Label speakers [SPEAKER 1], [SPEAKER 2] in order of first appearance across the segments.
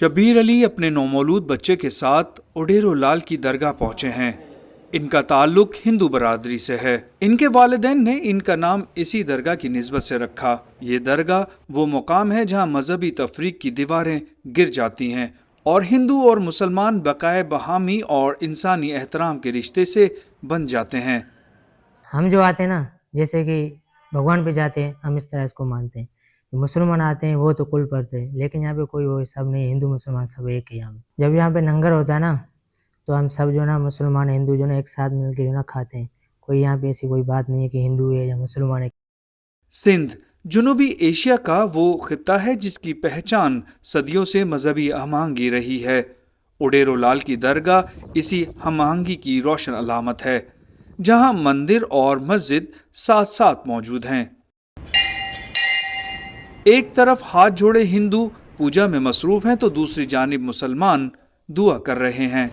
[SPEAKER 1] شبیر علی اپنے نومولود بچے کے ساتھ اڈیرو لال کی درگاہ پہنچے ہیں۔ ان کا تعلق ہندو برادری سے ہے۔ ان کے والدین نے ان کا نام اسی درگاہ کی نسبت سے رکھا۔ یہ درگاہ وہ مقام ہے جہاں مذہبی تفریق کی دیواریں گر جاتی ہیں اور ہندو اور مسلمان بقائے باہمی اور انسانی احترام کے رشتے سے بن جاتے ہیں۔
[SPEAKER 2] ہم جو آتے ہیں نا، جیسے کہ بھگوان پہ جاتے ہیں، ہم اس طرح اس کو مانتے ہیں۔ مسلمان آتے ہیں وہ تو کل پڑھتے ہیں، لیکن یہاں پہ کوئی وہ سب نہیں، ہندو مسلمان سب ایک ہی یہاں پہ۔ جب یہاں پہ لنگر ہوتا ہے نا تو ہم سب جو نا مسلمان ہندو جو نا ایک ساتھ مل کے جو نا کھاتے ہیں۔ کوئی یہاں پہ ایسی کوئی بات نہیں ہے کہ ہندو ہے یا مسلمان ہے۔
[SPEAKER 1] سندھ جنوبی ایشیا کا وہ خطہ ہے جس کی پہچان صدیوں سے مذہبی ہم آہنگی رہی ہے۔ اڈیرو لال کی درگاہ اسی ہم آہنگی کی روشن علامت ہے، جہاں مندر اور مسجد ساتھ ساتھ موجود ہیں۔ ایک طرف ہاتھ جوڑے ہندو پوجا میں مصروف ہیں تو دوسری جانب مسلمان دعا کر رہے ہیں۔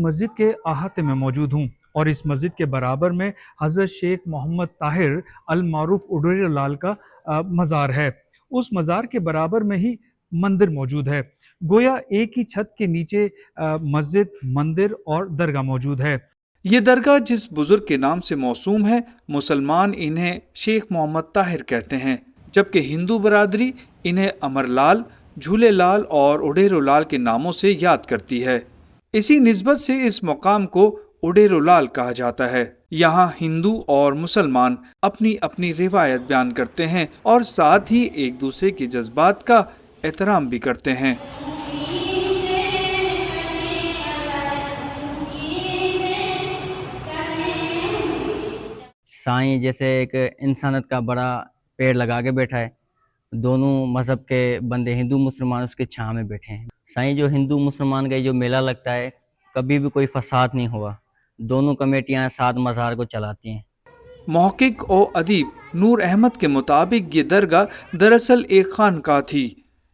[SPEAKER 1] مسجد کے احاطے میں موجود ہوں اور اس مسجد کے برابر میں حضرت شیخ محمد طاہر المعروف اڈیرو لال کا مزار ہے۔ اس مزار کے برابر میں ہی مندر موجود ہے، گویا ایک ہی چھت کے نیچے مسجد، مندر اور درگاہ موجود ہے۔ یہ درگاہ جس بزرگ کے نام سے موسوم ہے، مسلمان انہیں شیخ محمد طاہر کہتے ہیں، جبکہ ہندو برادری انہیں امر لال، جھولے لال اور اڈیرو لال کے ناموں سے یاد کرتی ہے۔ اسی نسبت سے اس مقام کو اڈیرو لال کہا جاتا ہے۔ یہاں ہندو اور مسلمان اپنی اپنی روایت بیان کرتے ہیں اور ساتھ ہی ایک دوسرے کے جذبات کا احترام بھی کرتے ہیں۔
[SPEAKER 3] سائیں جیسے ایک انسانیت کا بڑا پیڑ لگا کے بیٹھا ہے، دونوں مذہب کے بندے ہندو مسلمان اس کے چھاؤں میں بیٹھے ہیں۔ سائیں جو ہندو مسلمان کا جو میلہ لگتا ہے، کبھی بھی کوئی فساد نہیں ہوا، دونوں کمیٹیاں ساتھ مزار کو چلاتی ہیں۔
[SPEAKER 1] محقق و ادیب نور احمد کے مطابق یہ درگاہ دراصل ایک خانقاہ تھی،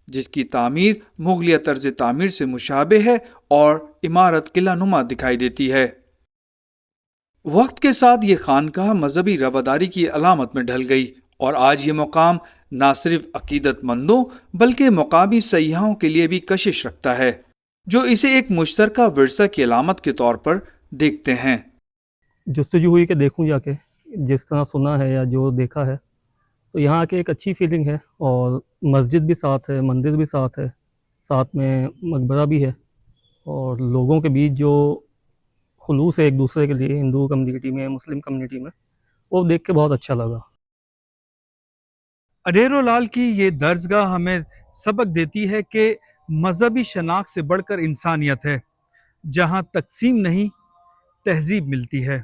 [SPEAKER 1] جس کی تعمیر مغلیہ طرز تعمیر سے مشابہ ہے اور عمارت قلعہ نما دکھائی دیتی ہے۔ وقت کے ساتھ یہ خانقاہ مذہبی رواداری کی علامت میں ڈھل گئی اور آج یہ مقام نہ صرف عقیدت مندوں بلکہ مقامی سیاحوں کے لیے بھی کشش رکھتا ہے، جو اسے ایک مشترکہ ورثہ کی علامت کے طور پر دیکھتے ہیں۔
[SPEAKER 4] جستجو ہوئی کہ دیکھوں جا کے، جس طرح سنا ہے یا جو دیکھا ہے، تو یہاں کے ایک اچھی فیلنگ ہے، اور مسجد بھی ساتھ ہے، مندر بھی ساتھ ہے، ساتھ میں مقبرہ بھی ہے، اور لوگوں کے بیچ جو خلوص ہے ایک دوسرے کے لیے، ہندو کمیونٹی میں، مسلم کمیونٹی میں، وہ دیکھ کے بہت اچھا لگا۔
[SPEAKER 1] اڈیرو لال کی یہ درسگاہ ہمیں سبق دیتی ہے کہ مذہبی شناخت سے بڑھ کر انسانیت ہے، جہاں تقسیم نہیں تہذیب ملتی ہے۔